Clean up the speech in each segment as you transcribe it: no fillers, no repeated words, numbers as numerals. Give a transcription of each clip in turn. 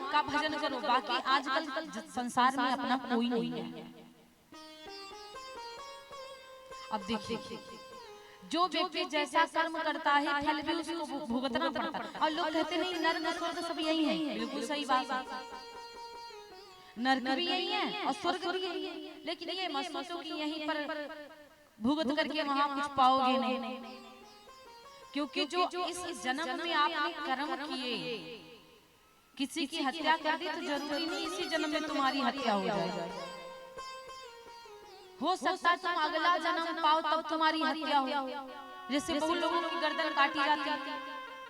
का भजन करो। बाकी आजकल संसार में अपना कोई नहीं है। अब देखिए, जो व्यक्ति जैसा कर्म करता है फल भी उसको भुगतना पड़ता है। और लोग कहते नहीं नरक स्वर्ग सब यही है। बिल्कुल सही बात है, नरक भी यही है और स्वर्ग भी यही है। लेकिन ये मत सोचो कि यहीं पर भुगत करके वहां कुछ पाओगे नहीं, क्योंकि जो इस जन्म में आपने कर्म किए, किसी की हत्या कर दी तो जरूरी नहीं इसी जन्म में तुम्हारी हत्या हो जाए। हो सकता है तुम अगला जन्म पाओ तब तुम्हारी हत्या हो। जैसे बहुत लोगों की गर्दन काटी जाती है,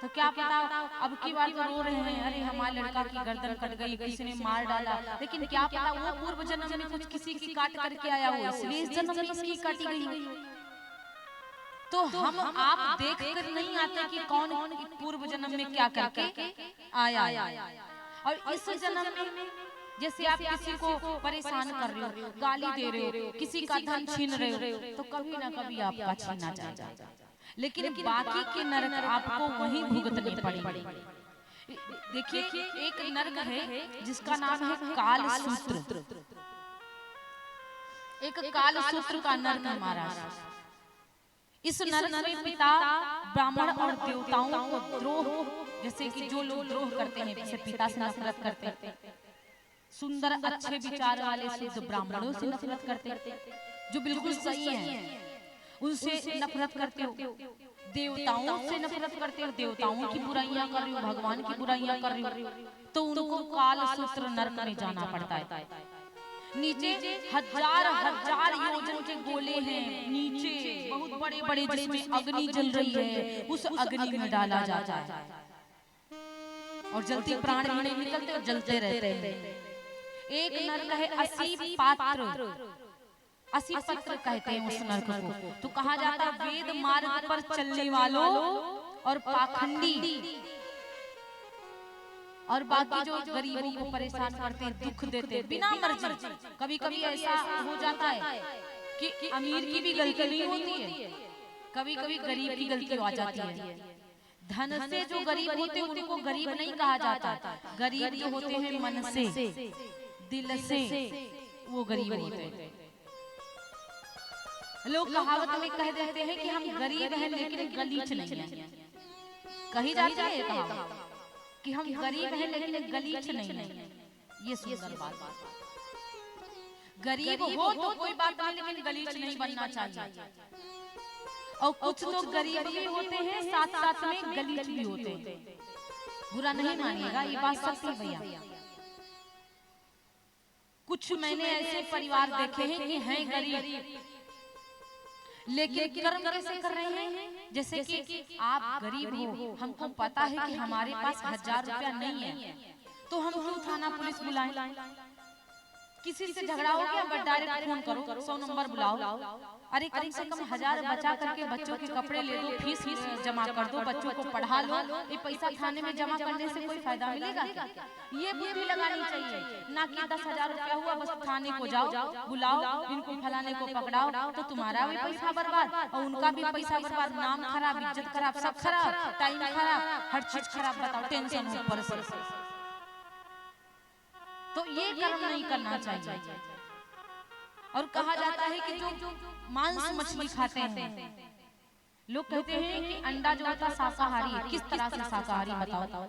तो क्या पता अब की बार तो रो रहे हैं, अरे हमारे लड़का की गर्दन कट गई, किसी ने मार डाला। लेकिन क्या पता वो पूर्व जन्म में कुछ किसी की काट करके आया हो, इसलिए इस जन्म में इसकी काटी गई। तो हम आप देख कर नहीं आते कि कौन पूर्व जन्म में क्या करके आया। और इस जन्म में जैसे आप किसी को परेशान कर रहे हो, गाली दे रहे हो, किसी का धन छीन रहे हो, तो कभी ना कभी आपका छीना जाएगा। लेकिन बाकी के नरक आपको वहीं भुगतने पड़ेंगे। देखिए, एक नरक है जिसका नाम है काल सूत्र। एक काल सूत्र का नरक है महाराज। इस नरक में पिता ब्राह्मण और देवताओं को द्रोह, जैसे कि जो लोग द्रोह करते हैं, जैसे पिता से नफरत करते हैं, सुंदर अच्छे विचार वाले शुद्ध ब्राह्मणों से नफरत करते, जो बिल्कुल सही हैं, उनसे नफरत करते हो। देवताओं से नफरत करते हो, देवताओं की बुराइयां कर रहे हो, भगवान की बुराइयां कर रहे हो, तो उनको काल सूत्र नरक में जाना पड़ता है। नीचे हजार हजार योजन के गोले हैं, नीचे बहुत बड़े बड़े जिसमें अग्नि जल रही है, उस अग्नि में डाला जाता है। और जलती प्राण भी नहीं निकलते और जलते रहते हैं। एक नरक है 80 पात्र, 80 पत्र कहते हैं उस नरक को। तो कहा जाता है वेद मार्ग पर चलने वालों और पाखंडी और बाकी जो गरीबों को परेशान करते हैं, दुख देते हैं बिना मर्जी। कभी कभी ऐसा हो जाता है कि अमीर की भी गलती नहीं होती है, कभी कभी गरीब की गलती आ जाती है। धन से जो गरीब होते हैं उनको गरीब नहीं कहा जाता, गरीब जो होते हैं मन से, दिल से, वो गरीब होते हैं। लोग कहावत में कह देते हैं कि हम गरीब हैं लेकिन गलीच नहीं हैं। कही जाती है कहावत कि हम गरीब हैं लेकिन गलीच नहीं हैं। ये सुंदर बात। गरीब हो तो कोई बात नहीं, लेकिन गलीच नहीं बनना चाहिए। और कुछ लोग गरीब भी होते हैं, साथ साथ में गलीच भी होते हैं। बुरा नहीं मानिएगा, ये बात सच है भैया। कुछ मैंने ऐसे परिवार देखे हैं कि हैं गरीब लेकिन कर्म कैसे कर रहे हैं। जैसे कि आप गरीब हो, हमको पता है कि हमारे पास 1000 रुपया नहीं है, तो हम क्यों थाना पुलिस बुलाएं। किसी से झगड़ा हो गया, बस डायरेक्ट फोन करो, 100 नंबर बुलाओ। अरे कम से कम 1000 बचा करके बच्चों के कपड़े ले दो, फीस जमा कर दो, बच्चों को पढ़ा लो। ये पैसा थाने में जमा करने से कोई फायदा मिलेगा क्या? ये बुद्धि लगानी चाहिए, ना कि 10,000 रुपया हुआ बस थाने को जाओ, बुलाओ, इनको फलाने को पकड़ाओ, तो तुम्हारा भी पैसा बर्बाद और उनका भी पैसा बर्बाद, नाम खराब, इज्जत खराब, सब खराब, टाइम खराब, हर चीज खराब। बताओ, टेंशन ऊपर से। तो ये कर्म नहीं करना चाहिए। और कहा जाता है कि जो मांस मछली खाते हैं, लोग कहते हैं कि अंडा जो होता है शाकाहारी है। किस तरह से शाकाहारी बताओ?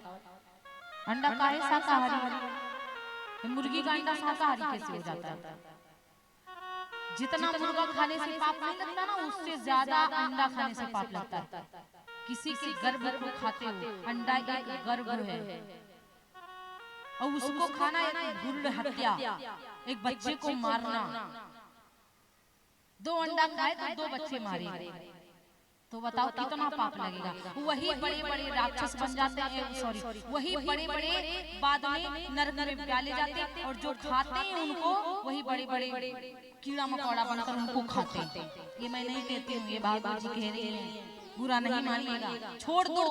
अंडा का है शाकाहारी, मुर्गी का अंडा शाकाहारी कैसे हो जाता है? जितना मुर्गा खाने से पाप नहीं लगता ना, उससे ज्यादा अंडा खाने से पाप लगता है। किसी के गर्भ को खाते हो, अंडा एक गर्भ है और उसको खाना एक गुरुड़ हत्या, एक बच्चे को मारना। 2 अंडा खाए तो 2 बच्चे मारे, तो बताओ कितना पाप लगेगा। वही बड़े बड़े राक्षस बन जाते हैं, सॉरी, वही बड़े बड़े बाद में नरक में डाले जाते हैं, और जो खाते हैं उनको वही बड़े बड़े कीड़ा मकोड़ा बनकर उनको खाते हैं। ये मैं नहीं कहती हूँ, ये बाबा जी कह रही हैं, बुरा नहीं मानिएगा। छोड़ दो,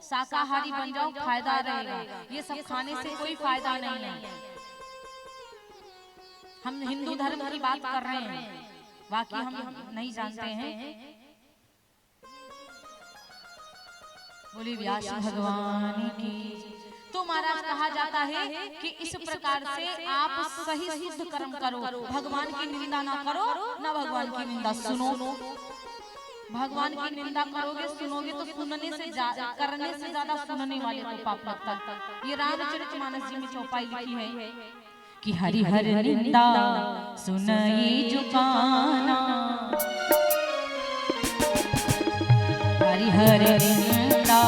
शाकाहारी बन जाओ, फायदा रहेगा। ये सब खाने से कोई फायदा नहीं है। हम हिंदू धर्म की बात कर रहे हैं, बाकी हम नहीं जानते हैं। बोले व्यास भगवान की। तो महाराज कहा जाता है कि इस प्रकार से आप सही शुद्ध कर्म करो, भगवान की निंदा ना करो, ना भगवान की निंदा सुनो। भगवान की निंदा करोगे सुनोगे तो सुनने से करने से ज्यादा सुनने वाले को पाप लगता है। ये रामचरितमानस जी में चौपाई लिखी है कि हरि हरि निंदा सुनई जो काना, हरि हरि निंदा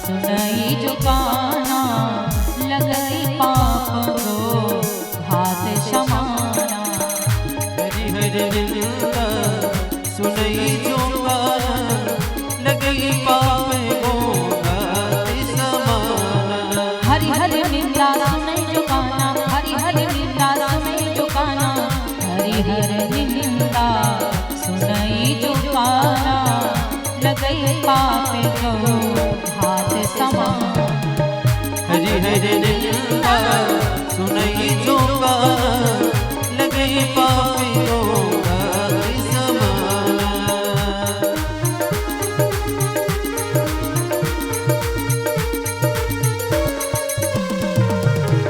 सुनई जो काना, लगई पाप को घात समाना। हरि हरि निंदा सुनई जो काना, लगई पाप को घात समाना। हरि हरि निंदा सुनई जो काना, हरि हरि निंदा सुनई जो काना, हरि हरि निंदा सुनई जो काना, लगई पाप को घात समाना। हरि हरि निंदा सुनई जो काना, लगई